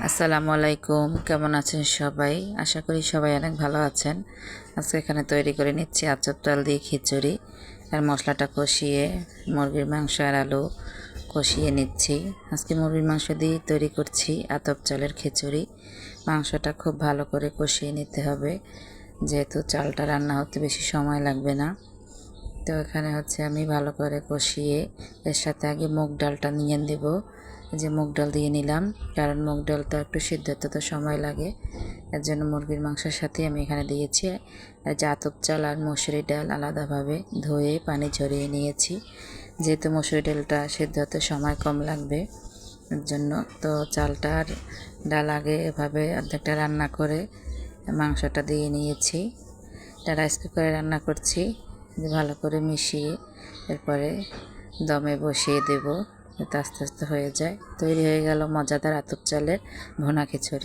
আসসালামু আলাইকুম, কেমন আছেন সবাই? আশা করি সবাই অনেক ভালো আছেন। আজকে এখানে তৈরি করে নিচ্ছি আতপ চাল দিয়ে খিচুড়ি। আর মশলাটা কষিয়ে মুরগির মাংস আর আলু কষিয়ে নিচ্ছি। আজকে মুরগির মাংস দিয়ে তৈরি করছি আতপ চালের খিচুড়ি। মাংসটা খুব ভালো করে কষিয়ে নিতে হবে, যেহেতু চালটা রান্না হতে বেশি সময় লাগবে না। তো এখানে আমি ভালো করে কষিয়ে এর সাথে আগে মুগ ডালটা নিয়ে দেব। যে মুগ ডাল দিয়ে নিলাম, কারণ মুগ ডালটা একটু সিদ্ধ হতে তো সময় লাগে। এর জন্য মুরগির মাংসের সাথে আমি এখানে দিয়েছি যে আতপ চাল আর মসুরি ডাল আলাদাভাবে ধুয়ে পানি ঝরিয়ে নিয়েছি, যেহেতু মসুরি ডালটা সিদ্ধ হতে সময় কম লাগবে। এর জন্য তো চালটা আর ডাল আগে এভাবে অর্ধেকটা রান্না করে মাংসটা দিয়ে নিয়েছি। এটা রাইস কুকারে রান্না করছি, ভালো করে মিশিয়ে এরপরে দমে বসিয়ে দেব, যাতে আস্তে আস্তে হয়ে যায়। তৈরি হয়ে গেল মজাদার আতপ চালের ভুনা খিচুড়ি।